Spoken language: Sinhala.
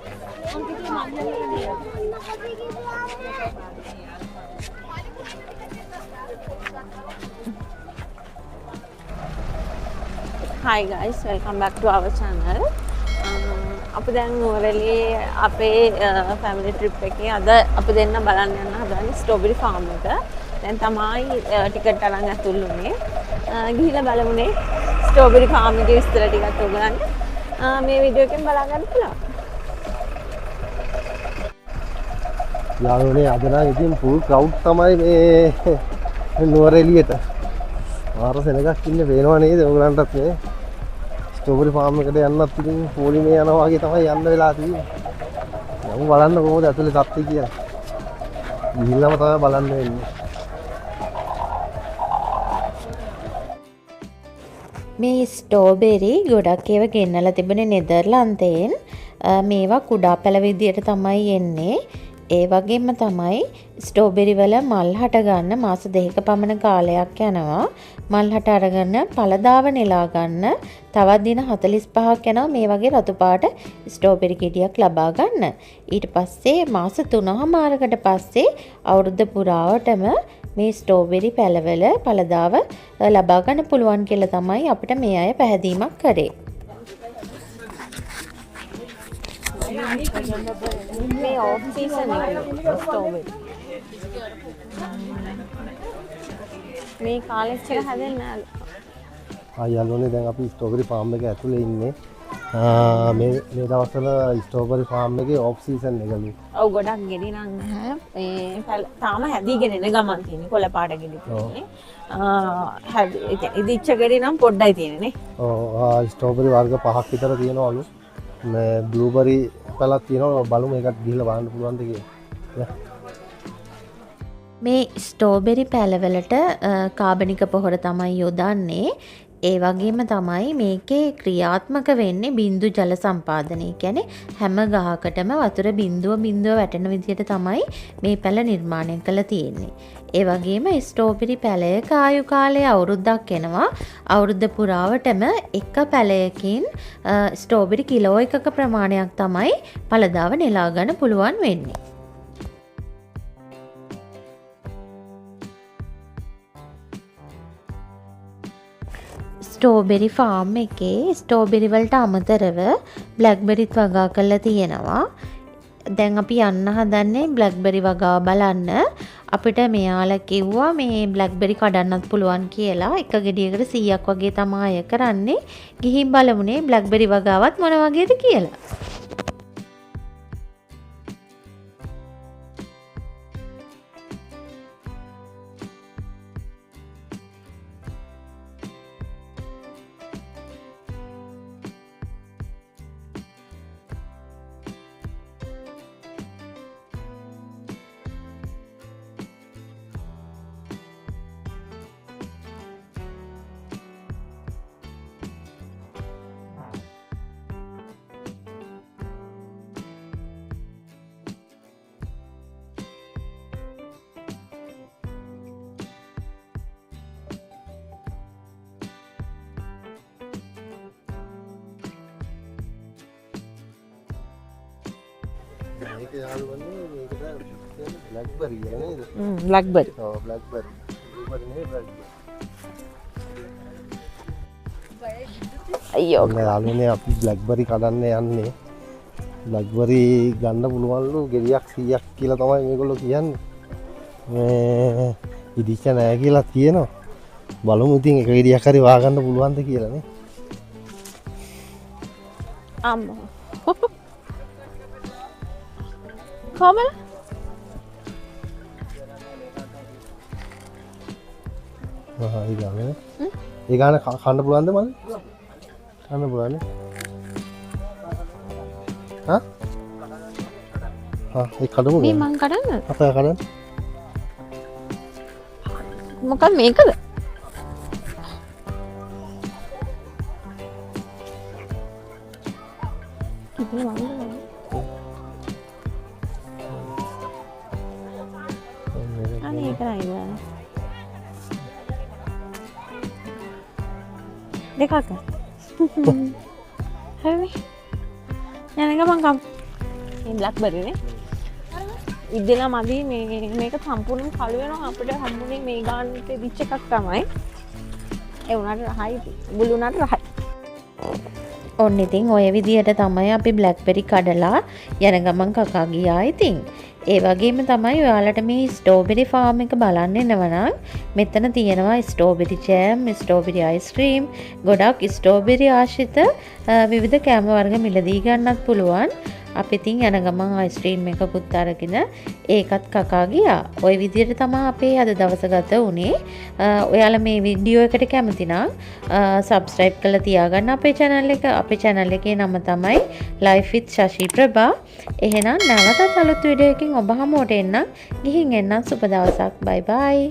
Hi guys, welcome back to our channel. අපි දැන් නුවරඑළියේ අපේ family trip එකේ අද අපි දෙන්න බලන්න යන හදන්නේ strawberry farm එක. දැන් තමයි ටිකට් අරන් ඇතුල් වුනේ. ගිහිල්ලා බලමුනේ strawberry farm එකේ විස්තර ටිකක් ඔයගලන්ට මේ වීඩියෝ එකෙන් බලා ගන්න පුළුවන්. යාළුවනේ අද නම් ඉතින් full crowd තමයි මේ නුවරඑළියට. මාර සෙනගක් ඉන්නේ පේනවා නේද ඔයගලන්ටත් මේ ස්ට්‍රෝබෙරි ෆාම් එකට යන්නත් ඉතින් පොලිමේ යනවා වගේ තමයි යන්න වෙලා තියෙන්නේ. යමු බලන්න කොහොමද ඇතුලේ තත්ත්වය කියලා. ගිහිල්ලාම තමයි බලන්න වෙන්නේ. මේ ස්ට්‍රෝබෙරි ගොඩක් ඒවා ගෙන්නලා තිබුණේ නෙදර්ලන්තයෙන්. මේවා කුඩා පැල විදියට තමයි එන්නේ. ඒ වගේම තමයි ස්ට්‍රෝබෙරි වල මල් හට ගන්න මාස 2ක පමණ කාලයක් යනවා. මල් හට අරගෙන පළදාව නෙලා ගන්න තවත් දින 45ක් යනවා මේ වගේ රතු පාට ස්ට්‍රෝබෙරි ගෙඩියක් ලබා ගන්න. ඊට පස්සේ මාස 3මාරකට පස්සේ අවුරුද්ද පුරාවටම මේ ස්ට්‍රෝබෙරි පැලවල පළදාව ලබා ගන්න පුළුවන් කියලා තමයි අපිට මේ අය පැහැදීමක් කරේ. මේ off season එකේ strawberry මේ කාලෙච්ච එක හැදෙන්නේ නැහැ. යාළුවනේ දැන් අපි ස්ට්‍රෝබෙරි ෆාම් එකේ ඇතුලේ ඉන්නේ. මේ දවස්වල ස්ට්‍රෝබෙරි ෆාම් එකේ off season එකලු. ඔව් ගොඩක් ගෙඩි නම් නැහැ. මේ තාම හැදීගෙන එන ගමන් තියෙන්නේ කොළ පාට ගෙඩි තියෙන්නේ. ඉදිච්ච ගෙඩි නම් පොඩ්ඩයි තියෙන්නේ නේ. ඔව් ස්ට්‍රෝබෙරි වර්ග 5ක් විතර තියෙනවලු. මේ බ්ලූබරි පැලක් තියෙනවා බලමු ඒකට ගිහිල්ලා බලන්න පුළුවන්ද කියලා. මේ ස්ට්‍රෝබෙරි පැලවලට කාබනික පොහොර තමයි යොදන්නේ. ඒ වගේම තමයි මේකේ ක්‍රියාත්මක වෙන්නේ බිඳු ජල සම්පාදනය. කියන්නේ හැම ගහකටම වතුර බිඳුව වැටෙන විදිහට තමයි මේ පැල නිර්මාණය කළා තියෙන්නේ. ඒ වගේම ස්ට්‍රෝබෙරි පැලයක ආයු කාලය අවුරුද්දක් එනවා. අවුරුද්ද පුරාවටම එක පැලයකින් ස්ට්‍රෝබෙරි කිලෝ එකක ප්‍රමාණයක් තමයි පළදාව නෙලා ගන්න පුළුවන් වෙන්නේ. ස්ට්‍රෝබෙරි ෆාම් එකේ ස්ට්‍රෝබෙරි වලට අමතරව බ්ලැක්බෙරිත් වගා කරලා තියෙනවා. දැන් අපි යන්න හදන්නේ බ්ලැක්බෙරි වගාව බලන්න. අපිට මෙයාලා කිව්වා මේ බ්ලැක්බෙරි කඩන්නත් පුළුවන් කියලා. එක ගෙඩියකට 100ක් වගේ තමයි අය කරන්නේ. ගිහින් බලමුනේ බ්ලැක්බෙරි වගාවත් මොන වගේද කියලා. මේක යාළුවනේ මේකට කියන්නේ බ්ලැක්බරි කියලා නේද? බ්ලැක්බෙරි. ඔව් බ්ලැක්බරි. බ්ලූබරි නෙවෙයි බ්ලැක්බරි. අයියෝ. යාළුවනේ අපි බ්ලැක්බරි කඩන්න යන්නේ. බ්ලැක්බරි ගන්න පුළුවන්ලු ගෙඩියක් 100ක් කියලා තමයි මේගොල්ලෝ කියන්නේ. මේ ඉදිච්ච නැහැ කියලා කියනවා. බලමු ඉතින් එක ගෙඩියක් හරි වාගන්න පුළුවන්ද කියලා නේ. අම්මා. කොහමද? ඒ ගානේ. ඒ ගාන කන්න පුළුවන්ද මල්ලි? කන්න පුළුවන් නේ. ඒ කඩමු. මේ මං කඩන්න. අපේ කඩන්න. මොකක්ද මේකද? අනේ කරයිද? දෙකක්. හරි. යන ගමන් කම්. මේ බ්ලැක්බරි නේ. ඉදලා මදි මේක සම්පූර්ණයෙන් කළු වෙනවා අපිට හම්බුනේ මේ ගානට දිච්ච එකක් තමයි. ඒ උනාට රහයි බුළු උනාට රහයි. ඔන්න ඉතින් ඔය විදිහට තමයි අපි බ්ලැක්බෙරි කඩලා යන ගමන් කකා ගියා ඉතින්. ඒ වගේම තමයි ඔයාලට මේ ස්ට්‍රෝබෙරි ෆාම් එක බලන්න එනවා මෙතන තියෙනවා ස්ට්‍රෝබෙරි ජෑම්, ස්ට්‍රෝබෙරි අයිස්ක්‍රීම්, ගොඩක් ස්ට්‍රෝබෙරි ආශ්‍රිත විවිධ කෑම වර්ග මිලදී ගන්නත් පුළුවන්. අපි ඉතින් යන ගමන් අයිස්ක්‍රීම් එකකුත් අරගෙන ඒකත් කකා ගියා. ওই විදිහට තමයි අපේ අද දවස ගත වුණේ. ඔයාලා මේ වීඩියෝ එකට කැමති නම් subscribe කරලා තියාගන්න අපේ channel එක. අපේ channel එකේ නම තමයි Life with Shashi Prabha. එහෙනම් නැවතත් අලුත් වීඩියෝ එකකින් ඔබ හමුවට එන්න. ගිහින් එන්න සුබ දවසක්. bye bye.